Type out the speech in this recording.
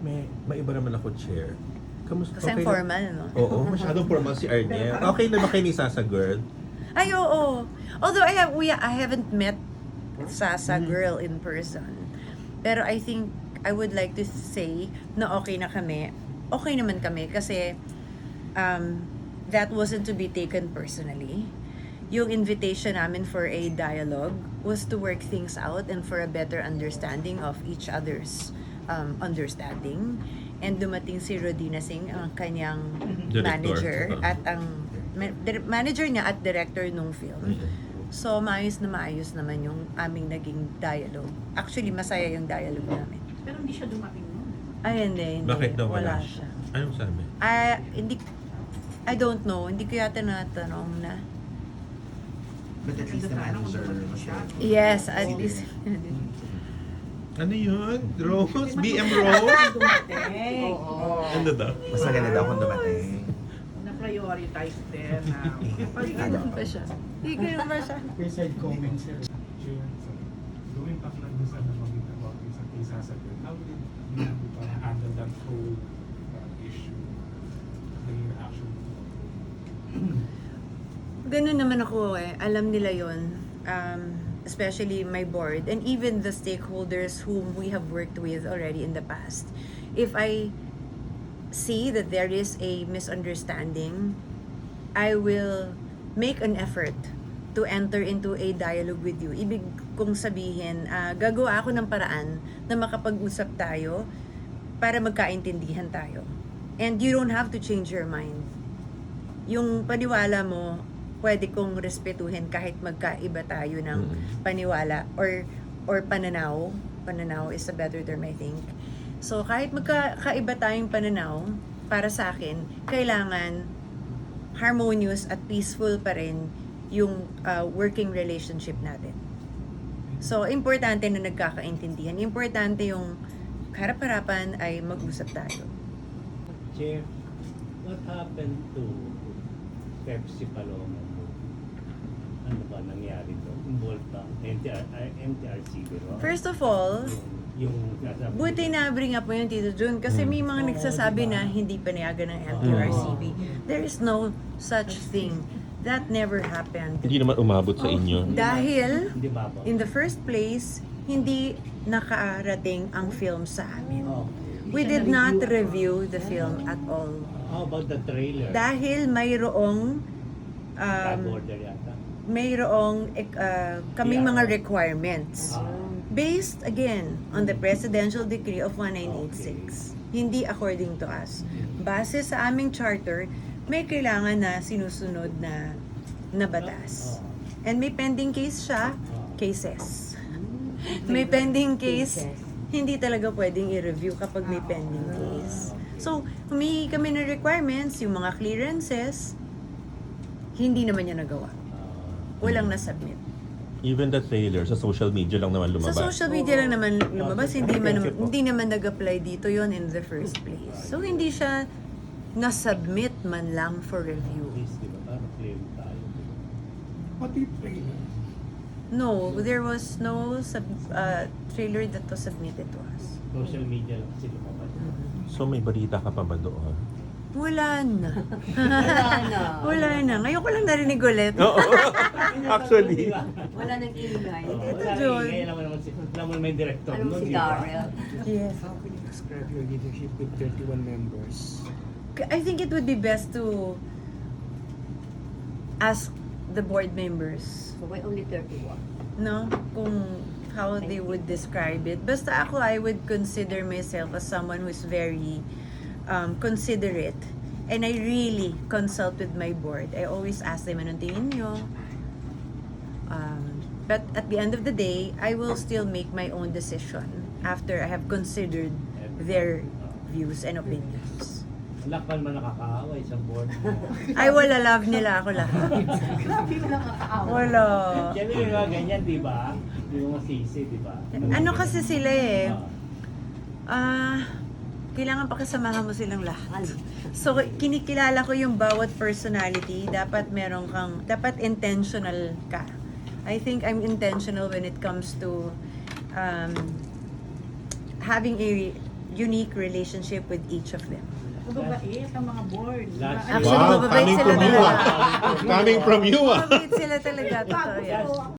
may iba naman ako, Chair. Kamusta? Kasi Okay formal, no? Oo, masyadong formal si Arnel. Okay na ba kayo ni Sasa Girl? Ay, oo. Although I haven't met Sasa girl in person. Pero I think I would like to say na okay na kami. Okay naman kami kasi that wasn't to be taken personally. Yung invitation namin for a dialogue was to work things out and for a better understanding of each other's understanding. And dumating si Rodina Singh, ang kanyang Director. manager at ang manager niya at director nung film. So, maayos naman yung aming naging dialogue. Actually, masaya yung dialogue namin. Pero hindi siya dumating noon. Ay, hindi. Bakit daw wala siya? Anong sabi? I don't know. Hindi ko yata natanong na. But at least the manager was there. Yes, at least. Ano yun? Rose? BM Rose? Dumating. Oo. Ano daw? Mas maganda daw kung dumating. Na-prioritize din na. Ganun ba siya? Hindi ganun ba siya? May side comments here. Going back lang dun sa nabanggit about yung sa kay Sasa Girl, how did you handle that whole issue? Naging reaction mo? Ganun naman ako eh. Alam nila yon. Especially my board and even the stakeholders whom we have worked with already in the past. If I see that there is a misunderstanding, I will make an effort to enter into a dialogue with you. Ibig kong sabihin, gagawa ako ng paraan na makapag-usap tayo para magkaintindihan tayo. And you don't have to change your mind. Yung paniwala mo, pwede kong respetuhin kahit magkaiba tayo ng paniwala or pananaw. Pananaw is a better term, I think. So, kahit magkaiba tayong pananaw, para sa akin, kailangan harmonious at peaceful pa rin yung working relationship natin. So, importante na nagkakaintindihan. Importante yung harap-harapan ay mag-usap tayo. Chair, what happened to Pepsi Paloma? Ano ba nangyari doon? Involved ba? MTRCB, no? First of all, yung buti na bring up mo yun, Tito Jun, kasi may mga nagsasabi na hindi panayagan ng MTRCB. There is no such thing. That never happened. Hindi naman umabot sa inyo. Dahil, Hindi ba ba? in the first place, hindi nakarating ang film sa amin. We did not review the film at all. How about the trailer? Dahil mayroong Order yata. kaming mga requirements. Based again on the Presidential Decree of 1986. Hindi according to us. Base sa aming charter, may kailangan na sinusunod na batas. And may pending case siya, cases. May pending case, hindi talaga pwedeng i-review kapag may pending case. So, humingi kami ng requirements, yung mga clearances, hindi naman niya nagawa. Walang nasubmit. Even the trailer, sa social media lang naman lumabas. Sa social media lang naman lumabas, hindi naman nag-apply dito yon in the first place. So, hindi siya nasubmit man lang for review. Please, di ba? Parang claim tayo. Pati trailer. No, there was no trailer that was submitted to us. Social media lang kasi lumabas. So may balita ka pa ba doon? Wala na. Wala na. Ngayon ko lang narinig ulit. Oo. Actually. Wala nang ingay. Ito, John. Alam mo naman yung director Alam mo nun, si di ba? Daryl. Yes. How can you describe your leadership with 31 members? I think it would be best to ask the board members, So why only 31? no, kung how they would describe it. Basta ako, I would consider myself as someone who is very considerate. And I really consult with my board. I always ask them, anong tingin nyo? But at the end of the day, I will still make my own decision after I have considered their views and opinions. Lakpan man nakakaaway sa board mo. Ay, wala, love nila ako lahat. Grabe mo nakakaawa. Wala. Siyempre yung mga ganyan, di ba? Yung mga sisi, di ba? Ano kasi sila eh, kailangan pakisamahan mo silang lahat. So, kinikilala ko yung bawat personality. Dapat meron kang, dapat intentional ka. I think I'm intentional when it comes to having a unique relationship with each of them. Mababait ang mga board. Lahat. Actually, Wow, mababait coming sila from you, talaga. Coming from you, Mababait sila talaga, totoo yan.